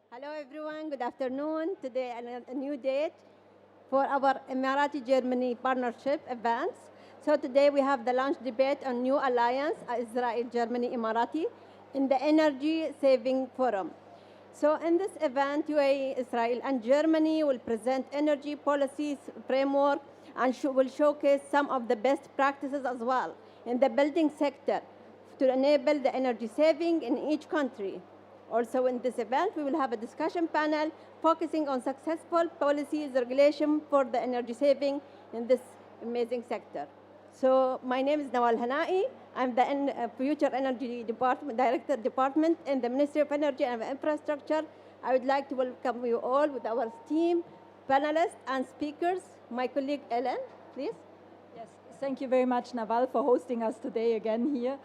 Hello everyone, good afternoon. Today a new date for our Emirati Germany partnership events. So today we have the launch debate on new alliance, Israel, Germany, Emirati in the Energy Saving Forum. So in this event, UAE, Israel and Germany will present energy policies framework and will showcase some of the best practices as well in the building sector to enable the energy saving in each country. Also in this event, we will have a discussion panel focusing on successful policies, regulation for the energy saving in this amazing sector. So my name is Nawal Hanai. I'm the Future Energy Department, Director Department in the Ministry of Energy and Infrastructure. I would like to welcome you all with our team, panelists and speakers. My colleague Ellen, please. Yes, thank you very much, Nawal, for hosting us today again here.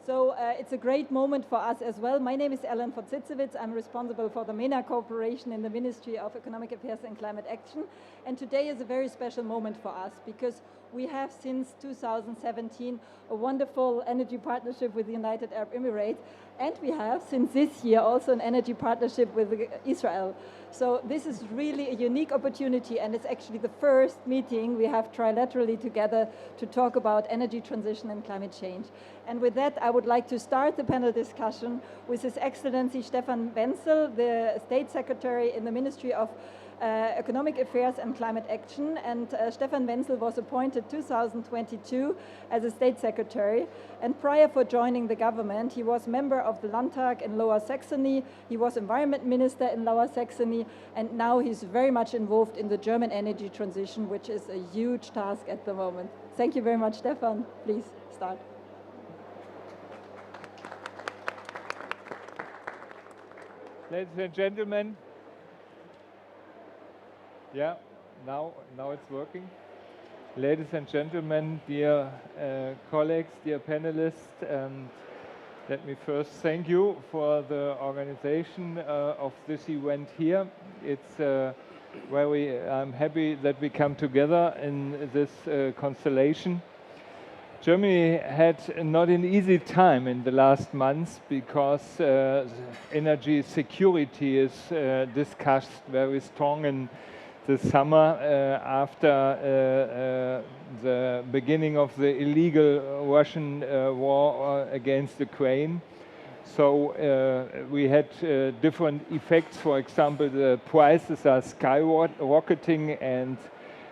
So it's a great moment for us as well. My name is Ellen von Zitzewitz. I'm responsible for the MENA Corporation in the Ministry of Economic Affairs and Climate Action. And today is a very special moment for us because we have since 2017 a wonderful energy partnership with the United Arab Emirates. And we have since this year also an energy partnership with Israel. So this is really a unique opportunity, and it's actually the first meeting we have trilaterally together to talk about energy transition and climate change. And with that, I would like to start the panel discussion with His Excellency Stefan Wenzel, the State Secretary in the Ministry of Economic Affairs and Climate Action. And Stefan Wenzel was appointed 2022 as a State Secretary. And prior for joining the government, he was member of the Landtag in Lower Saxony. He was Environment Minister in Lower Saxony. And now he's very much involved in the German energy transition, which is a huge task at the moment. Thank you very much, Stefan. Please start. Ladies and gentlemen, yeah, now it's working. Ladies and gentlemen, dear colleagues, dear panelists, let me first thank you for the organization of this event here. It's I'm happy that we come together in this constellation. Germany had not an easy time in the last months because energy security is discussed very strong in the summer after the beginning of the illegal Russian war against Ukraine. So we had different effects. For example, the prices are skyrocketing, and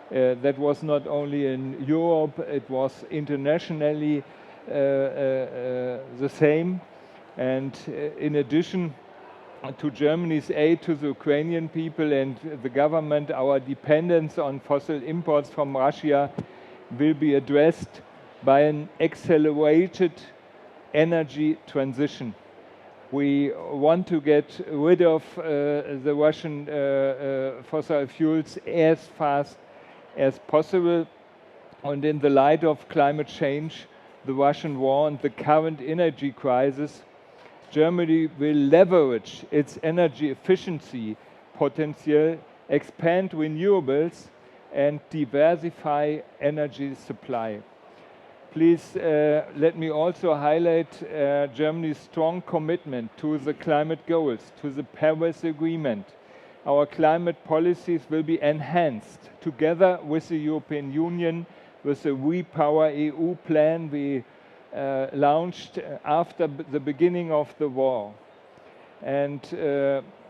that was not only in Europe, it was internationally the same. And in addition to Germany's aid to the Ukrainian people and the government, our dependence on fossil imports from Russia will be addressed by an accelerated energy transition. We want to get rid of the Russian fossil fuels as fast as possible, and in the light of climate change, the Russian war and the current energy crisis, Germany will leverage its energy efficiency potential, expand renewables, and diversify energy supply. Please let me also highlight Germany's strong commitment to the climate goals, to the Paris Agreement. Our climate policies will be enhanced together with the European Union with the Repower EU plan we launched after the beginning of the war. And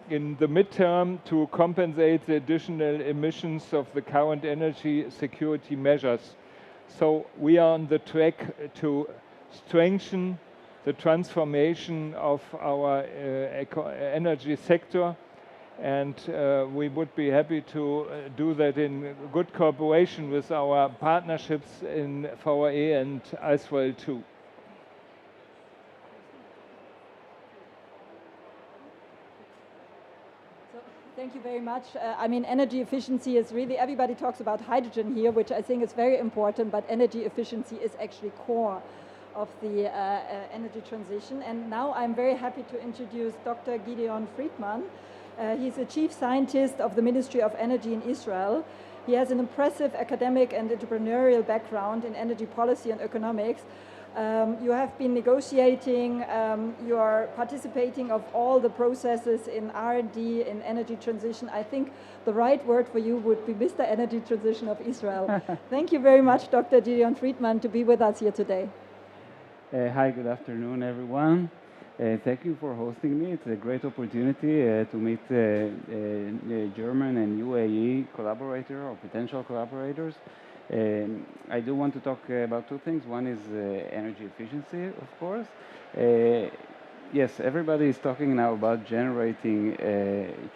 in the midterm, to compensate the additional emissions of the current energy security measures. So we are on the track to strengthen the transformation of our energy sector, and we would be happy to do that in good cooperation with our partnerships in VAE and Israel too. Thank you very much. I mean, energy efficiency is really, everybody talks about hydrogen here, which I think is very important, but energy efficiency is actually core of the energy transition. And now I'm very happy to introduce Dr. Gideon Friedman. He's a chief scientist of the Ministry of Energy in Israel. He has an impressive academic and entrepreneurial background in energy policy and economics, You have been negotiating, you are participating of all the processes in R&D, in energy transition. I think the right word for you would be Mr. Energy Transition of Israel. Thank you very much, Dr. Gideon Friedman, to be with us here today. Hi, good afternoon, everyone. Thank you for hosting me. It's a great opportunity to meet German and UAE collaborator or potential collaborators. I do want to talk about two things. One is energy efficiency, of course. Yes, everybody is talking now about generating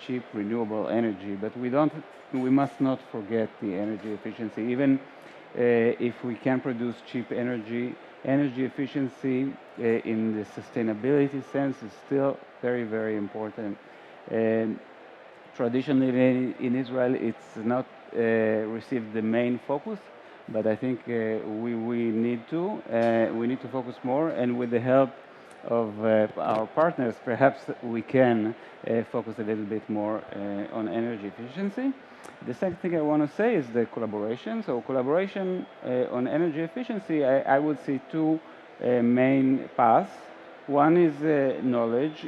cheap renewable energy, but we must not forget the energy efficiency. Even if we can produce cheap energy efficiency in the sustainability sense is still very, very important. Traditionally in Israel, it's not received the main focus, but I think we need to focus more, and with the help of our partners, perhaps we can focus a little bit more on energy efficiency. The second thing I want to say is the collaboration. So collaboration on energy efficiency, I would see two main paths. One is knowledge.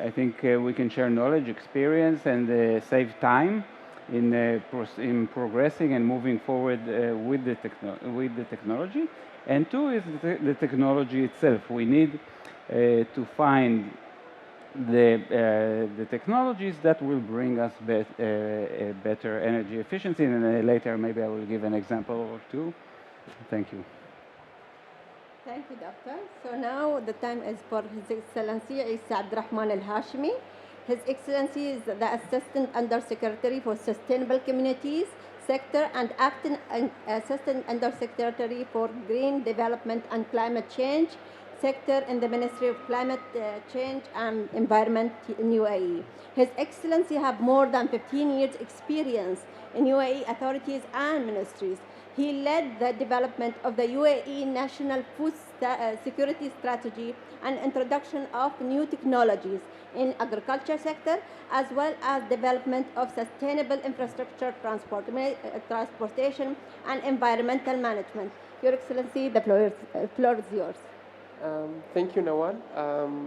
I think we can share knowledge, experience, and save time in progressing and moving forward with the technology. And two is the technology itself. We need to find the technologies that will bring us better energy efficiency, and later maybe I will give an example or two. Thank you. Thank you, Doctor. So now the time is for His Excellency Isa Abdurrahman Al-Hashimi. His Excellency is the Assistant Undersecretary for Sustainable Communities Sector and Acting Assistant Undersecretary for Green Development and Climate Change Sector in the Ministry of Climate Change and Environment in UAE. His Excellency have more than 15 years experience in UAE authorities and ministries. He led the development of the UAE National Food Security Strategy and introduction of new technologies in agriculture sector, as well as development of sustainable infrastructure, transportation, and environmental management. Your Excellency, the floor is yours. Thank you, Nawal.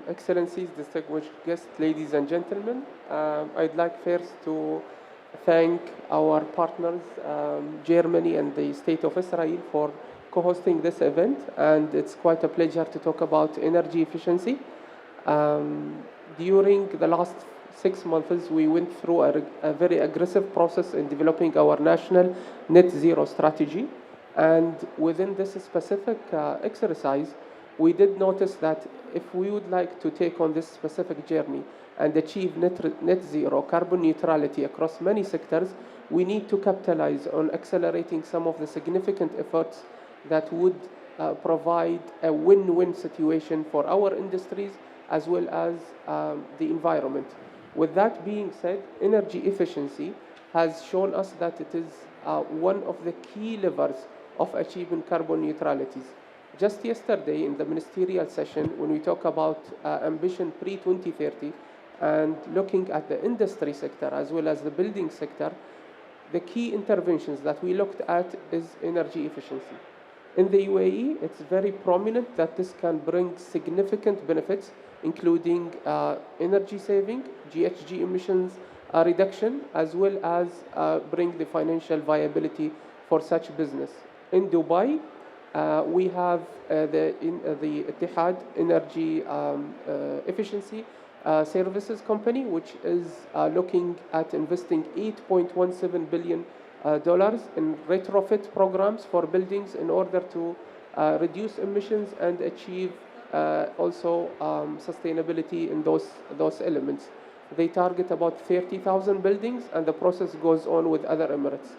Excellencies, distinguished guests, ladies and gentlemen, I'd like first to thank our partners, Germany and the State of Israel, for co-hosting this event, and it's quite a pleasure to talk about energy efficiency. During the last 6 months, we went through a very aggressive process in developing our national net zero strategy, and within this specific exercise, we did notice that if we would like to take on this specific journey and achieve net zero carbon neutrality across many sectors, we need to capitalize on accelerating some of the significant efforts that would provide a win-win situation for our industries as well as the environment. With that being said, energy efficiency has shown us that it is one of the key levers of achieving carbon neutralities. Just yesterday in the ministerial session, when we talk about ambition pre-2030 and looking at the industry sector as well as the building sector, the key interventions that we looked at is energy efficiency. In the UAE, it's very prominent that this can bring significant benefits, including energy saving, GHG emissions reduction, as well as bring the financial viability for such business. In Dubai, we have the Etihad Energy Efficiency Services Company, which is looking at investing $8.17 billion in retrofit programs for buildings in order to reduce emissions and achieve also sustainability in those elements. They target about 30,000 buildings, and the process goes on with other Emirates.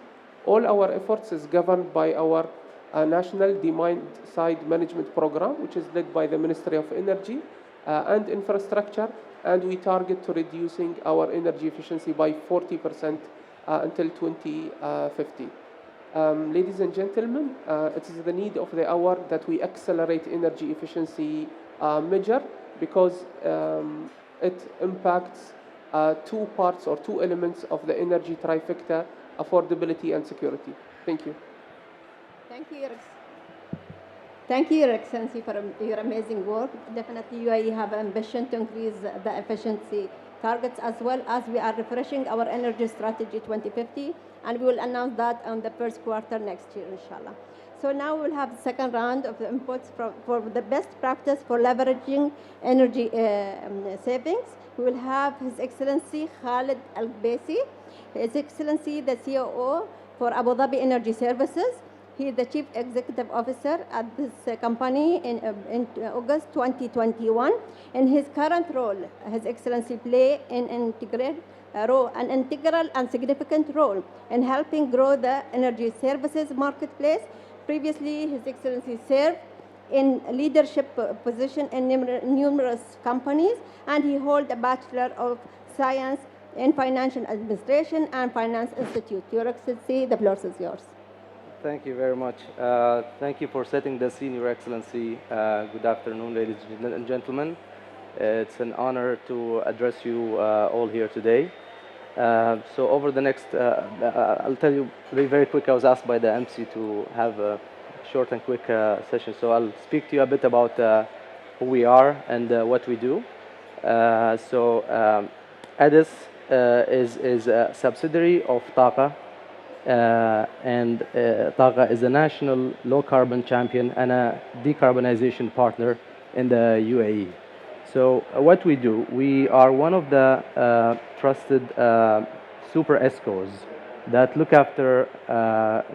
All our efforts is governed by our National Demand-Side Management Program, which is led by the Ministry of Energy and Infrastructure, and we target to reducing our energy efficiency by 40% until 2050. Ladies and gentlemen, it is the need of the hour that we accelerate energy efficiency measure because it impacts two parts or two elements of the energy trifecta: affordability and security. Thank you. Thank you, Your Excellency, for your amazing work. Definitely, UAE have ambition to increase the efficiency targets as well as we are refreshing our energy strategy 2050, and we will announce that on the first quarter next year, inshallah. So now we'll have the second round of the inputs for the best practice for leveraging energy savings. We will have His Excellency Khalid Al-Baisi, His Excellency the COO for Abu Dhabi Energy Services. He is the Chief Executive Officer at this company in August 2021. In his current role, His Excellency play an integral and significant role in helping grow the energy services marketplace. Previously, His Excellency served in leadership position in numerous companies, and he holds a Bachelor of Science in Financial Administration and Finance Institute. Your Excellency, the floor is yours. Thank you very much. Thank you for setting the scene, Your Excellency. Good afternoon, ladies and gentlemen. It's an honor to address you all here today. So over the next, I'll tell you very quick, I was asked by the MC to have a short and quick session. So I'll speak to you a bit about who we are and what we do. ADIS is a subsidiary of TAQA. And TAQA is a national low-carbon champion and a decarbonization partner in the UAE. So what we do, we are one of the trusted super ESCOs that look after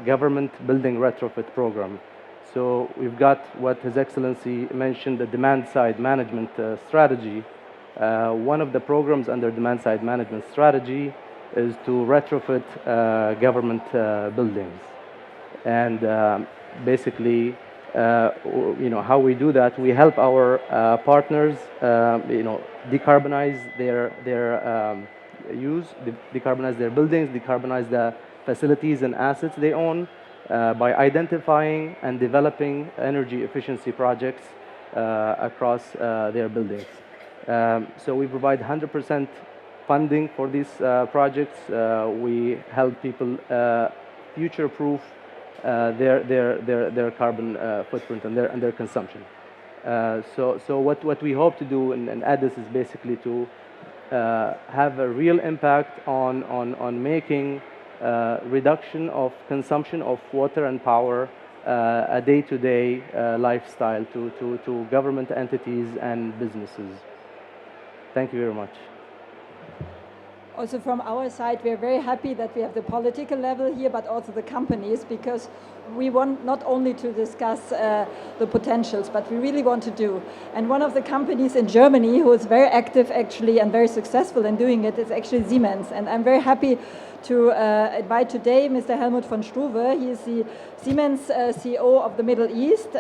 government building retrofit program. So we've got what His Excellency mentioned, the demand-side management strategy. One of the programs under demand-side management strategy is to retrofit government buildings. And basically, how we do that, we help our partners, decarbonize their use, decarbonize their buildings, decarbonize the facilities and assets they own by identifying and developing energy efficiency projects across their buildings. So we provide 100% funding for these projects. We help people future-proof their carbon footprint and their consumption. So what we hope to do and add this is basically to have a real impact on making reduction of consumption of water and power a day-to-day lifestyle to government entities and businesses. Thank you very much. Also from our side, we are very happy that we have the political level here, but also the companies, because we want not only to discuss the potentials, but we really want to do. And one of the companies in Germany who is very active actually and very successful in doing it is actually Siemens. And I'm very happy to invite today Mr. Helmut von Struve. He is the Siemens CEO of the Middle East.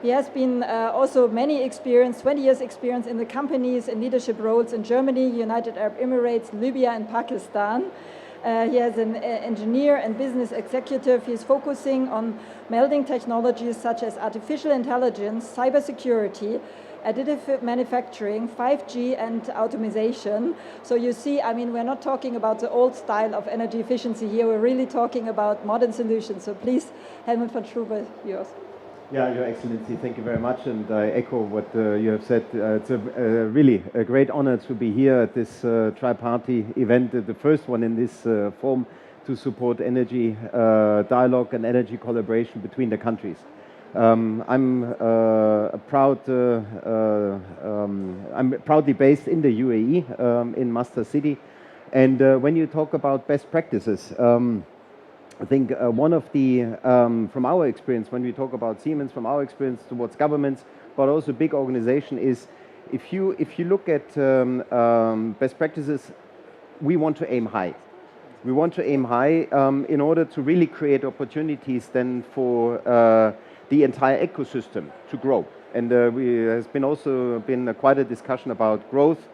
He has been also 20 years experience in the companies in leadership roles in Germany, United Arab Emirates, Libya and Pakistan. He is an engineer and business executive. He is focusing on melding technologies such as artificial intelligence, cybersecurity, additive manufacturing, 5G and automation. So you see, I mean, we're not talking about the old style of energy efficiency here. We're really talking about modern solutions. So please, Helmut von Struve, yours. Yeah, Your Excellency, thank you very much, and I echo what you have said. It's really a great honor to be here at this tri-party event, the first one in this form to support energy dialogue and energy collaboration between the countries. I'm proudly based in the UAE, in Masdar City, and when you talk about best practices, I think one of the, from our experience, when we talk about Siemens, from our experience towards governments, but also big organization, is if you look at best practices, we want to aim high. We want to aim high in order to really create opportunities then for the entire ecosystem to grow. And has been also been quite a discussion about growth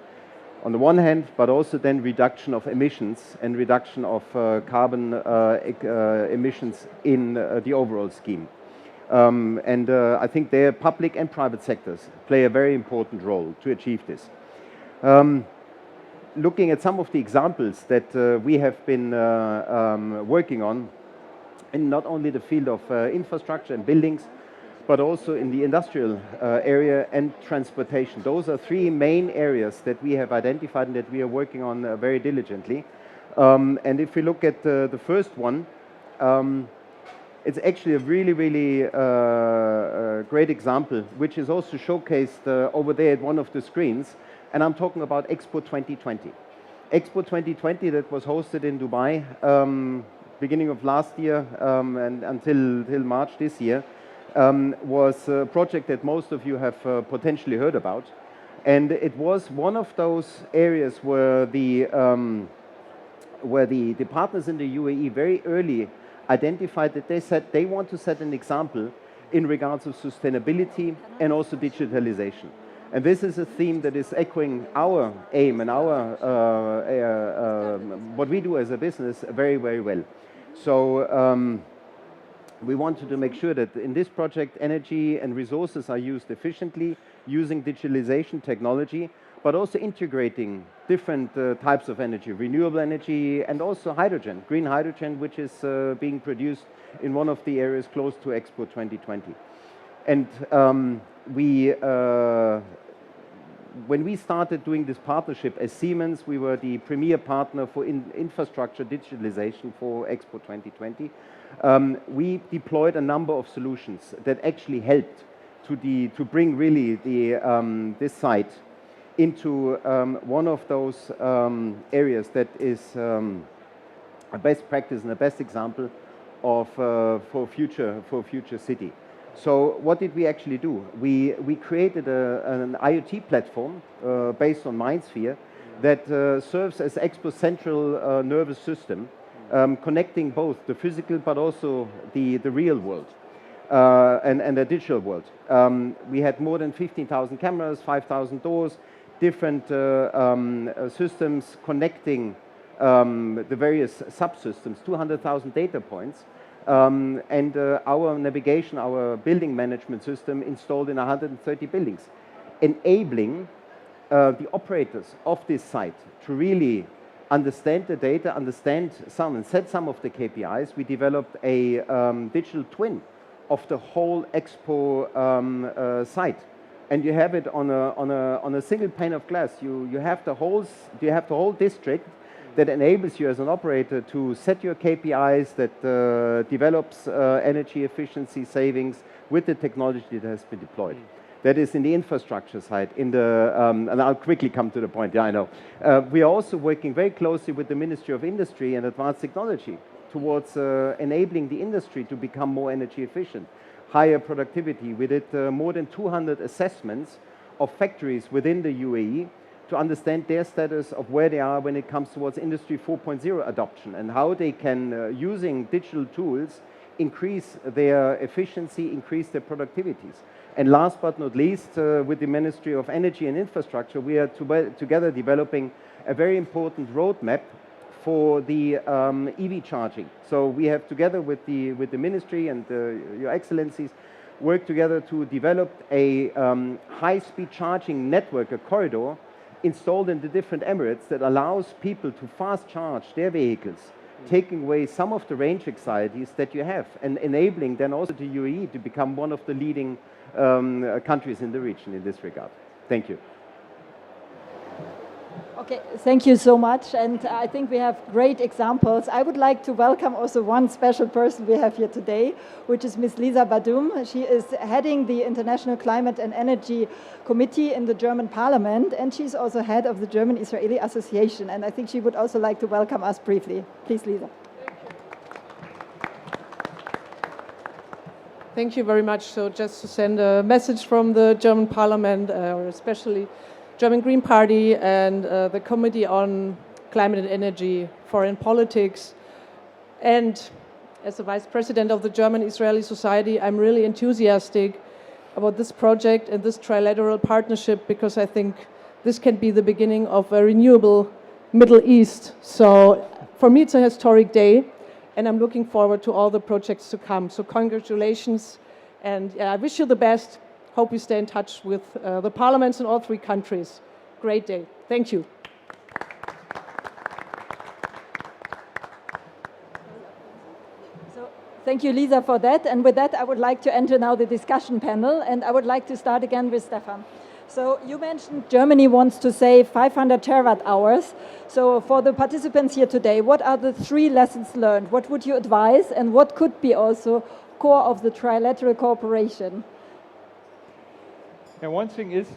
on the one hand, but also then reduction of emissions and reduction of carbon emissions in the overall scheme. I think their public and private sectors play a very important role to achieve this. Looking at some of the examples that we have been working on, in not only the field of infrastructure and buildings, but but also in the industrial area and transportation. Those are three main areas that we have identified and that we are working on very diligently. And if we look at the first one, it's actually a really, really great example, which is also showcased over there at one of the screens. And I'm talking about Expo 2020. Expo 2020 that was hosted in Dubai beginning of last year and until March this year was a project that most of you have potentially heard about. And it was one of those areas where the partners in the UAE very early identified that they said they want to set an example in regards of sustainability and also digitalization. And this is a theme that is echoing our aim and our what we do as a business very, very well. So we wanted to make sure that in this project energy and resources are used efficiently using digitalization technology, but also integrating different types of energy, renewable energy and also hydrogen, green hydrogen, which is being produced in one of the areas close to Expo 2020. And when we started doing this partnership as Siemens, we were the premier partner for infrastructure digitalization for Expo 2020. We deployed a number of solutions that actually helped to bring really this site into one of those areas that is a best practice and a best example of for future city. So what did we actually do? We created an IoT platform based on MindSphere that serves as Expo's central nervous system, connecting both the physical but also the real world and the digital world. We had more than 15,000 cameras, 5,000 doors, different systems connecting the various subsystems, 200,000 data points. And our navigation, our building management system installed in 130 buildings, enabling the operators of this site to really understand the data, understand some, and set some of the KPIs. We developed a digital twin of the whole Expo site, and you have it on a single pane of glass. You have the whole district that enables you as an operator to set your KPIs, that develops energy efficiency savings with the technology that has been deployed. That is in the infrastructure side. And I'll quickly come to the point. Yeah, I know. We are also working very closely with the Ministry of Industry and Advanced Technology towards enabling the industry to become more energy efficient, higher productivity. We did more than 200 assessments of factories within the UAE to understand their status of where they are when it comes towards Industry 4.0 adoption and how they can, using digital tools, increase their efficiency, increase their productivities. And last but not least, with the Ministry of Energy and Infrastructure, we are together developing a very important roadmap for the EV charging. So we have, together with the Ministry and Your Excellencies, worked together to develop a high-speed charging network, a corridor, installed in the different Emirates that allows people to fast charge their vehicles, taking away some of the range anxieties that you have, and enabling then also the UAE to become one of the leading countries in the region in this regard. Thank you. Okay, thank you so much. And I think we have great examples. I would like to welcome also one special person we have here today, which is Ms. Lisa Badum. She is heading the International Climate and Energy Committee in the German Parliament, and she's also head of the German-Israeli Association. And I think she would also like to welcome us briefly. Please, Lisa. Thank you very much. So just to send a message from the German Parliament, or especially German Green Party and the Committee on Climate and Energy, Foreign Politics. And as the Vice President of the German-Israeli Society, I'm really enthusiastic about this project and this trilateral partnership, because I think this can be the beginning of a renewable Middle East. So for me, it's a historic day, and I'm looking forward to all the projects to come. So congratulations, and I wish you the best. Hope we stay in touch with the parliaments in all three countries. Great day. Thank you. So Thank you, Lisa, for that. And with that, I would like to enter now the discussion panel, and I would like to start again with Stefan. So you mentioned Germany wants to save 500 terawatt hours. So for the participants here today, what are the 3 lessons learned? What would you advise, and what could be also core of the trilateral cooperation? And one thing is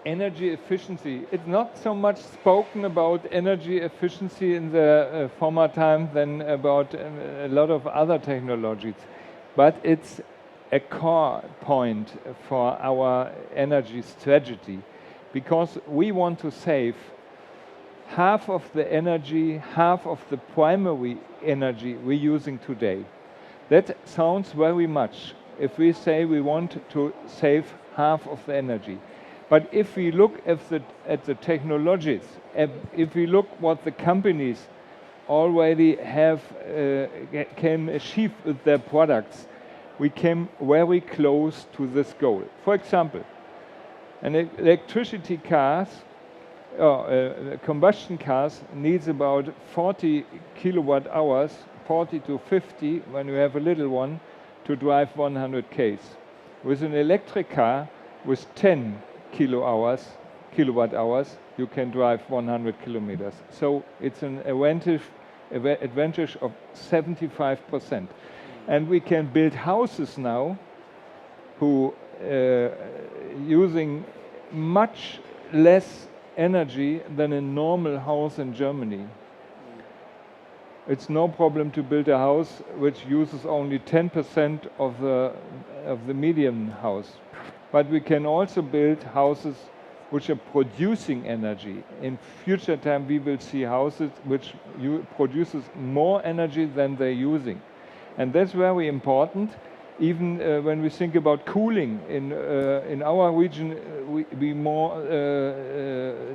energy efficiency. It's not so much spoken about energy efficiency in the former time than about a lot of other technologies, but it's a core point for our energy strategy, because we want to save half of the energy, half of the primary energy we're using today. That sounds very much if we say we want to save half of the energy. But if we look at the technologies, if we look what the companies already have can achieve with their products, we came very close to this goal. For example, an electricity cars, combustion cars needs about 40 kilowatt hours, 40 to 50 when you have a little one, to drive 100 k's. With an electric car with 10 kilowatt hours, you can drive 100 kilometers. So it's an advantage of 75%. And we can build houses now who using much less energy than a normal house in Germany. It's no problem to build a house which uses only 10% of the median house. But we can also build houses which are producing energy. In future time, we will see houses which produces more energy than they're using. And that's very important. Even when we think about cooling in our region, we more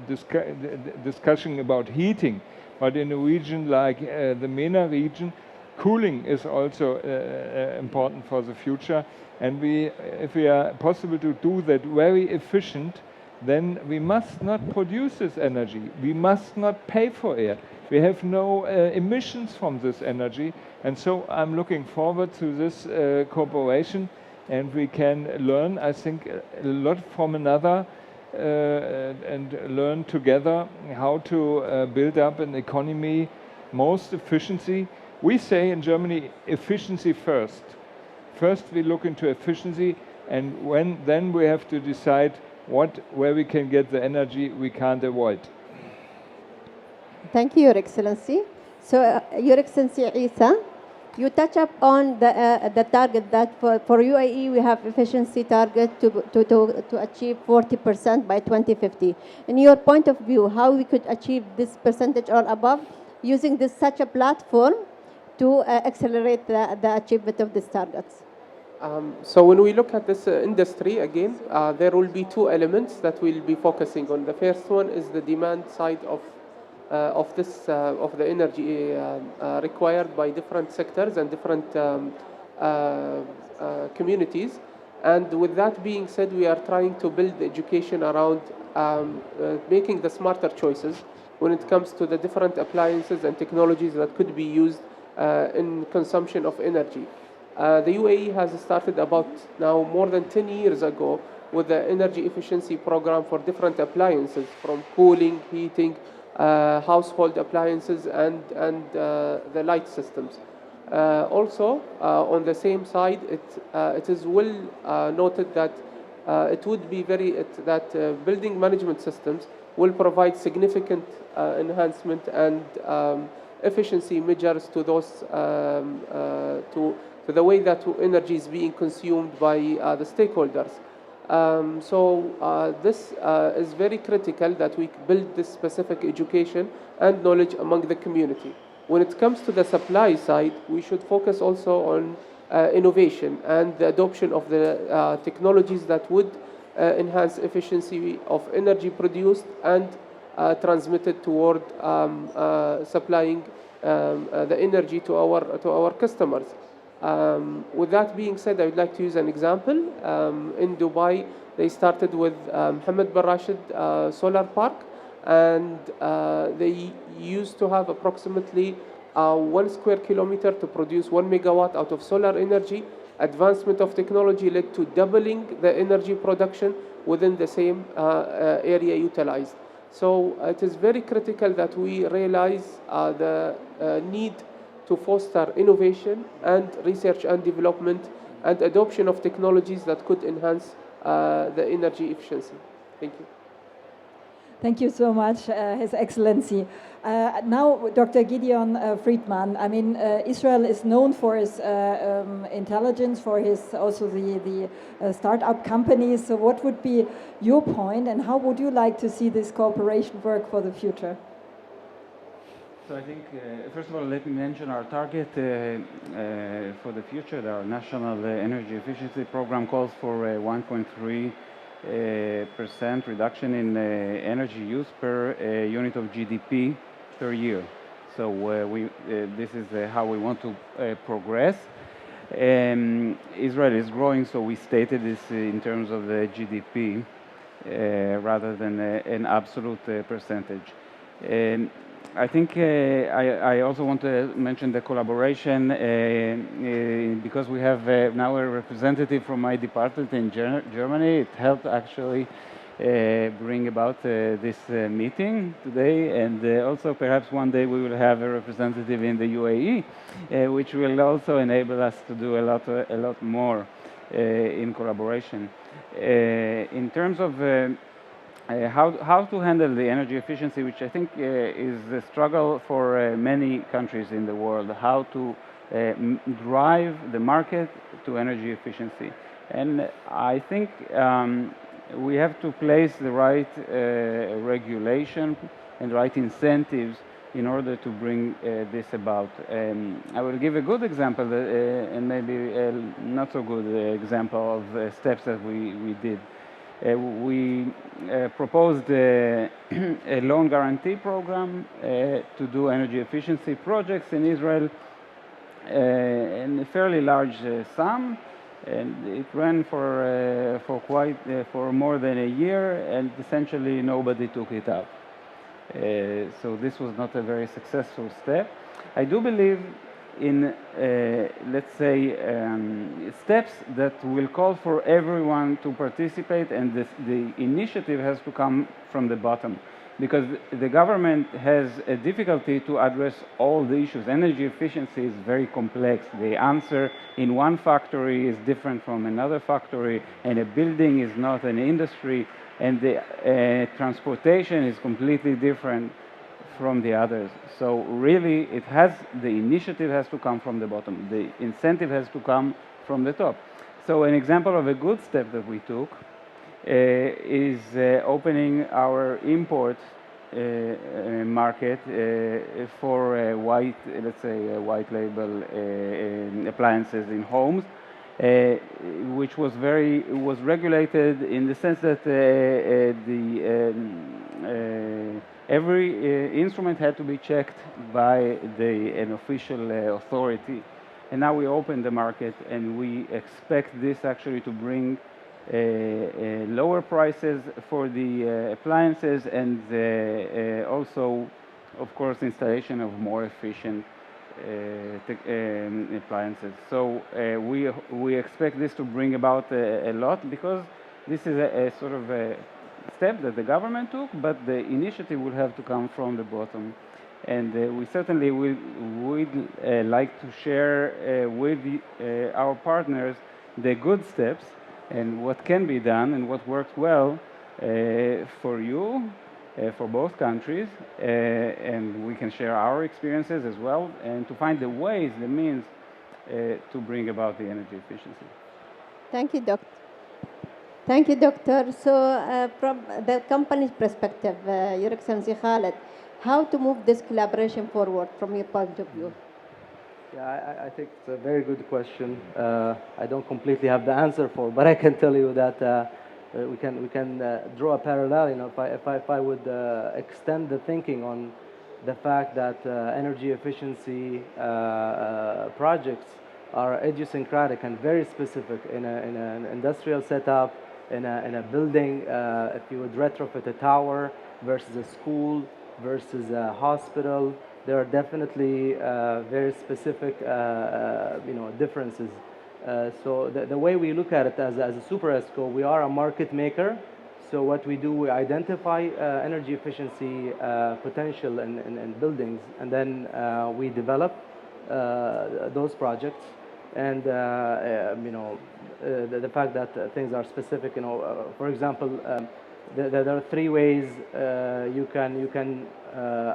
discussing about heating. But in a region like the MENA region, cooling is also important for the future. And if we are possible to do that very efficient, then we must not produce this energy. We must not pay for it. We have no emissions from this energy. And so I'm looking forward to this cooperation, and we can learn, I think, a lot from another and learn together how to build up an economy most efficiency. We say in Germany, efficiency first. First we look into efficiency, and then we have to decide where we can get the energy we can't avoid. Thank you, Your Excellency. So, Your Excellency Isa, you touch up on the target that for UAE we have efficiency target to achieve 40% by 2050. In your point of view, how we could achieve this percentage or above using such a platform to accelerate the achievement of these targets? So when we look at this industry again, there will be 2 elements that we'll be focusing on. The first one is the demand side of the energy required by different sectors and different communities. And with that being said, we are trying to build education around making the smarter choices when it comes to the different appliances and technologies that could be used in consumption of energy. The UAE has started about now more than 10 years ago with the energy efficiency program for different appliances, from cooling, heating, household appliances, and the light systems. Also, on the same side, it is well noted that it would be building management systems will provide significant enhancement and efficiency measures to those to the way that energy is being consumed by the stakeholders. This is very critical that we build this specific education and knowledge among the community. When it comes to the supply side, we should focus also on innovation and the adoption of the technologies that would enhance efficiency of energy produced and transmitted toward supplying the energy to our customers. With that being said, I would like to use an example. In Dubai, they started with Mohammed bin Rashid Solar Park, and they used to have approximately 1 square kilometer to produce 1 megawatt out of solar energy. Advancement of technology led to doubling the energy production within the same area utilized. So it is very critical that we realize the need to foster innovation and research and development and adoption of technologies that could enhance the energy efficiency. Thank you. Thank you so much, His Excellency. Now, Dr. Gideon Friedman, I mean, Israel is known for its intelligence, for his also the startup companies. So what would be your point, and how would you like to see this cooperation work for the future? So I think, first of all, let me mention our target for the future. Our national energy efficiency program calls for 1.3% reduction in energy use per unit of GDP per year. So this is how we want to progress. Israel is growing, so we stated this in terms of the GDP rather than an absolute percentage. I think I also want to mention the collaboration because we have now a representative from my department in Germany. It helped actually bring about this meeting today, and also perhaps one day we will have a representative in the UAE, which will also enable us to do a lot more in collaboration. In terms of how to handle the energy efficiency, which I think is a struggle for many countries in the world, how to drive the market to energy efficiency. And I think we have to place the right regulation and the right incentives in order to bring this about. I will give a good example and maybe a not so good example of steps that we did. We proposed a loan guarantee program to do energy efficiency projects in Israel in a fairly large sum, and it ran for more than a year, and essentially nobody took it up. So this was not a very successful step. I do believe in, let's say, steps that will call for everyone to participate, and the initiative has to come from the bottom, because the government has a difficulty to address all the issues. Energy efficiency is very complex. The answer in one factory is different from another factory, and a building is not an industry, and the transportation is completely different from the others. So really the initiative has to come from the bottom. The incentive has to come from the top. So an example of a good step that we took is opening our import market for let's say white label appliances in homes, which was regulated in the sense that every instrument had to be checked by an official authority. And now we open the market, and we expect this actually to bring lower prices for the appliances, and also, of course, installation of more efficient appliances. So we expect this to bring about a lot, because this is a sort of a step that the government took, but the initiative will have to come from the bottom. And we certainly would like to share with our partners the good steps and what can be done and what works well for you, for both countries, and we can share our experiences as well, and to find the ways, the means to bring about the energy efficiency. Thank you, Doctor. Thank you, Doctor. So from the company's perspective, Your Excellency Khaled, how to move this collaboration forward from your point of view? Yeah, I think it's a very good question. I don't completely have the answer for, but I can tell you that we can draw a parallel. You know, if I would extend the thinking on the fact that energy efficiency projects are idiosyncratic and very specific in an industrial setup, in a building. If you would retrofit a tower versus a school versus a hospital there are definitely very specific differences. So the way we look at it as a super ESCO, we are a market maker. So what we do, we identify energy efficiency potential in buildings, and then we develop those projects. And the fact that things are specific, for example, there are three ways you can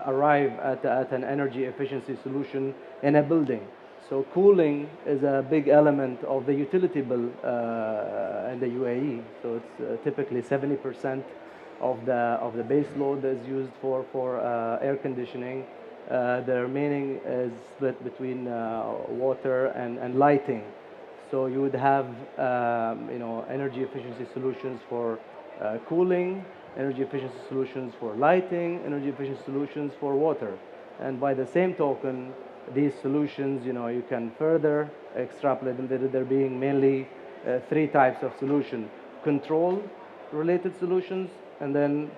arrive at an energy efficiency solution in a building. So cooling is a big element of the utility bill in the UAE. So it's typically 70% of the base load is used for air conditioning. The remaining is split between water and lighting. So you would have energy efficiency solutions for cooling, energy efficiency solutions for lighting, energy efficiency solutions for water. And by the same token, these solutions, you can further extrapolate them. There being mainly three types of solution: control-related solutions, and then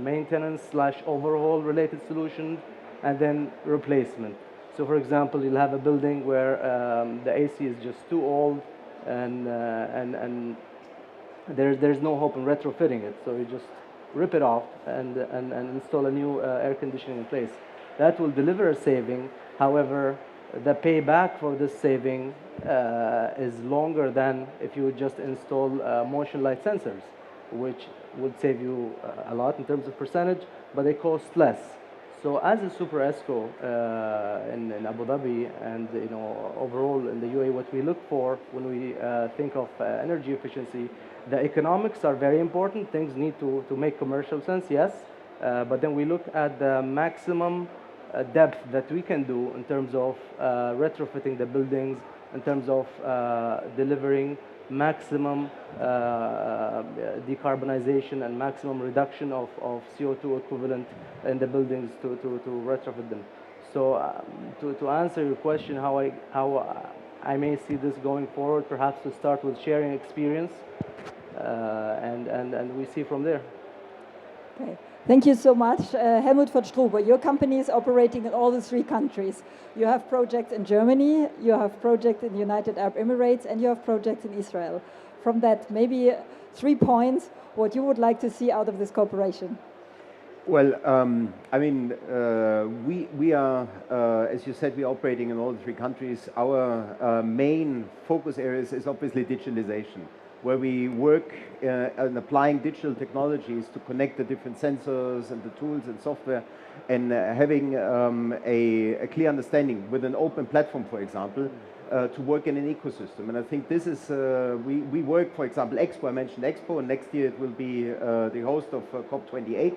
maintenance/overhaul-related solutions, and then replacement. So, for example, you'll have a building where the AC is just too old, and there's no hope in retrofitting it. So you just rip it off and install a new air conditioning in place. That will deliver a saving. However, the payback for this saving is longer than if you would just install motion light sensors, which would save you a lot in terms of percentage, but they cost less. So as a super ESCO in Abu Dhabi and overall in the UAE, what we look for when we think of energy efficiency, the economics are very important. Things need to make commercial sense, yes, but then we look at the maximum depth that we can do in terms of retrofitting the buildings, in terms of delivering maximum decarbonization and maximum reduction of CO2 equivalent in the buildings to retrofit them. So to answer your question, how I may see this going forward, perhaps to start with sharing experience, and we see from there. Okay. Thank you so much. Helmut von Struber, your company is operating in all the three countries. You have projects in Germany, you have projects in the United Arab Emirates, and you have projects in Israel. From that, maybe 3 points, what you would like to see out of this cooperation. Well, we are, as you said, we are operating in all three countries. Our main focus areas is obviously digitalization, where we work on applying digital technologies to connect the different sensors and the tools and software, and having a clear understanding with an open platform, for example, to work in an ecosystem. And I think this is, we work, for example, Expo, I mentioned Expo, and next year it will be the host of COP28.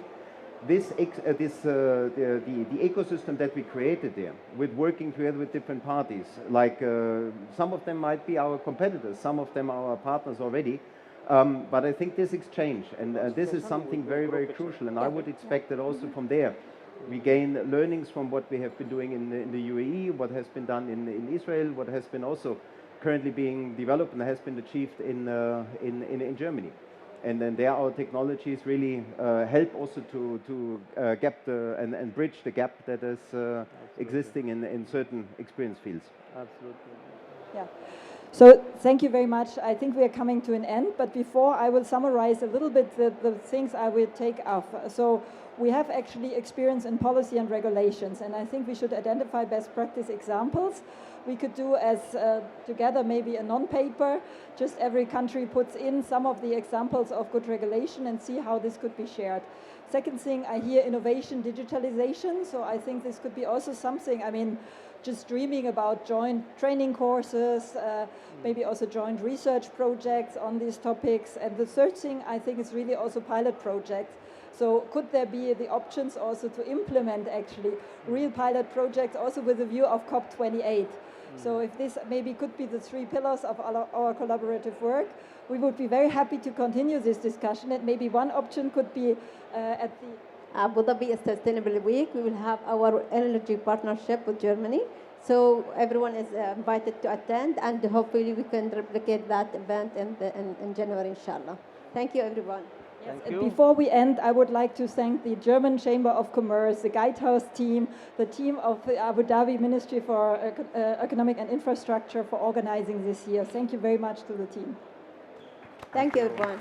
The ecosystem that we created there, with working together with different parties, like some of them might be our competitors, some of them are our partners already, but I think this exchange, and this is something very, very crucial, and I would expect that also from there we gain learnings from what we have been doing in the UAE, what has been done in Israel, what has been also currently being developed and has been achieved in Germany. And then there our technologies really help also to gap and bridge the gap that is existing in certain experience fields. Absolutely. Yeah. So thank you very much. I think we are coming to an end, but before I will summarize a little bit the things I will take off. So we have actually experience in policy and regulations, and I think we should identify best practice examples. We could do as together maybe a non-paper, just every country puts in some of the examples of good regulation and see how this could be shared. Second thing, I hear innovation, digitalization, so I think this could be also something, just dreaming about joint training courses, maybe also joint research projects on these topics. And the third thing, I think, is really also pilot projects. So could there be the options also to implement actually real pilot projects also with a view of COP28? So if this maybe could be the 3 pillars of our collaborative work, we would be very happy to continue this discussion. And maybe one option could be at the Abu Dhabi Sustainable Week, we will have our energy partnership with Germany. So everyone is invited to attend, and hopefully we can replicate that event in January, inshallah. Thank you, everyone. Thank And you. before we end, I would like to thank the German Chamber of Commerce, the Guidehouse team, the team of the Abu Dhabi Ministry for Economic and Infrastructure for organizing this year. Thank you very much to the team. Thank you, everyone.